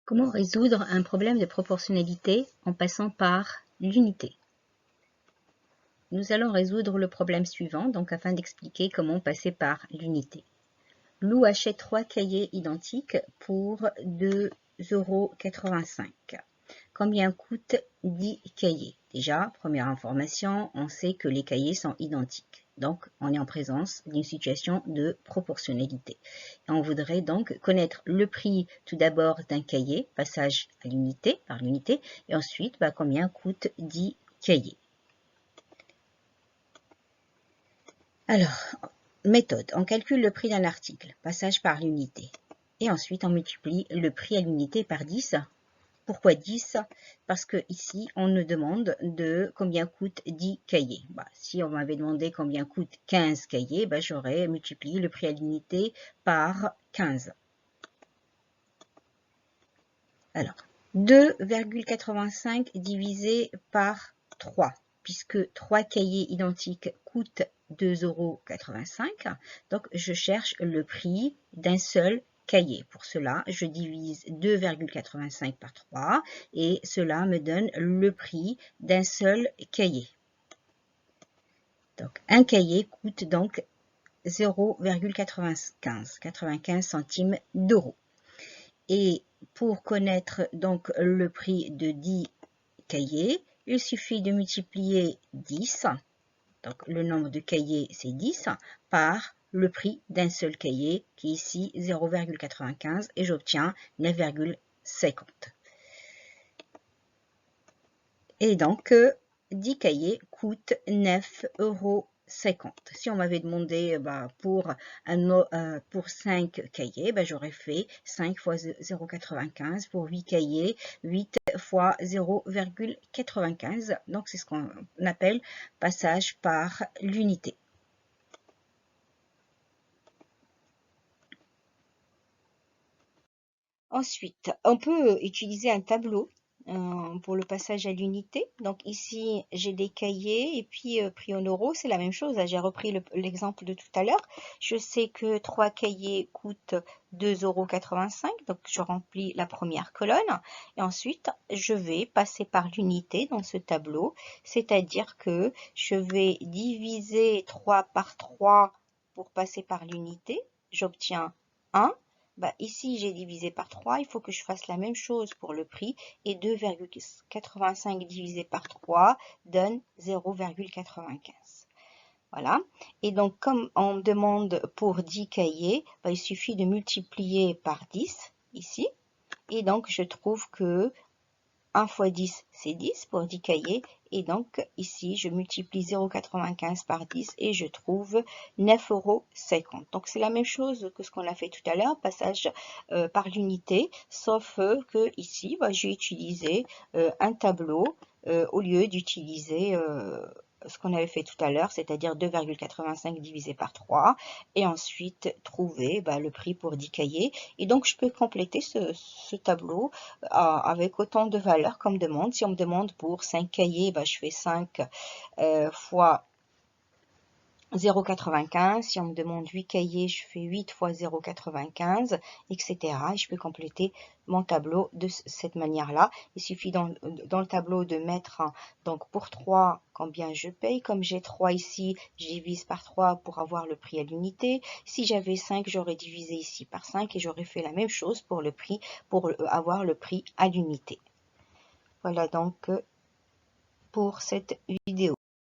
Comment résoudre un problème de proportionnalité en passant par l'unité? Nous allons résoudre le problème suivant, donc afin d'expliquer comment passer par l'unité. Lou achète 3 cahiers identiques pour 2,85 €. Combien coûte 10 cahiers? Déjà, première information, on sait que les cahiers sont identiques. Donc, on est en présence d'une situation de proportionnalité. Et on voudrait donc connaître le prix tout d'abord d'un cahier, passage à l'unité, par l'unité, et ensuite combien coûte 10 cahiers. Alors, méthode, on calcule le prix d'un article, passage par l'unité. Et ensuite, on multiplie le prix à l'unité par 10. Pourquoi 10? Parce que ici, on nous demande de combien coûte 10 cahiers. Si on m'avait demandé combien coûte 15 cahiers, j'aurais multiplié le prix à l'unité par 15. Alors, 2,85 divisé par 3, puisque 3 cahiers identiques coûtent 2,85 €. Donc, je cherche le prix d'un seul cahier. Pour cela, je divise 2,85 par 3 et cela me donne le prix d'un seul cahier. Donc, un cahier coûte donc 0,95 centimes d'euros. Et pour connaître donc le prix de 10 cahiers, il suffit de multiplier 10, donc le nombre de cahiers c'est 10, par le prix d'un seul cahier qui est ici 0,95 et j'obtiens 9,50. Et donc 10 cahiers coûtent 9,50 €. Si on m'avait demandé pour 5 cahiers, j'aurais fait 5 fois 0,95. Pour 8 cahiers, 8 fois 0,95. Donc c'est ce qu'on appelle passage par l'unité. Ensuite, on peut utiliser un tableau pour le passage à l'unité. Donc ici, j'ai des cahiers et puis prix en euros, c'est la même chose. J'ai repris l'exemple de tout à l'heure. Je sais que 3 cahiers coûtent 2,85 €. Donc je remplis la première colonne. Et ensuite, je vais passer par l'unité dans ce tableau. C'est-à-dire que je vais diviser 3 par 3 pour passer par l'unité. J'obtiens 1. Ici, j'ai divisé par 3, il faut que je fasse la même chose pour le prix et 2,85 divisé par 3 donne 0,95. Voilà. Et donc, comme on me demande pour 10 cahiers, il suffit de multiplier par 10 ici. Et donc, je trouve que 1 fois 10, c'est 10 pour 10 cahiers. Et donc, ici, je multiplie 0,95 par 10 et je trouve 9,50 €. Donc, c'est la même chose que ce qu'on a fait tout à l'heure, passage par l'unité, sauf que ici, j'ai utilisé un tableau au lieu d'utiliser ce qu'on avait fait tout à l'heure, c'est-à-dire 2,85 divisé par 3, et ensuite trouver le prix pour 10 cahiers. Et donc, je peux compléter ce tableau avec autant de valeurs qu'on me demande. Si on me demande pour 5 cahiers, je fais 5 fois 0,95. Si on me demande 8 cahiers, je fais 8 fois 0,95, etc. Et je peux compléter mon tableau de cette manière-là. Il suffit dans le tableau de mettre, donc pour 3, combien je paye. Comme j'ai 3 ici, je divise par 3 pour avoir le prix à l'unité. Si j'avais 5, j'aurais divisé ici par 5 et j'aurais fait la même chose pour le prix, pour avoir le prix à l'unité. Voilà donc pour cette vidéo.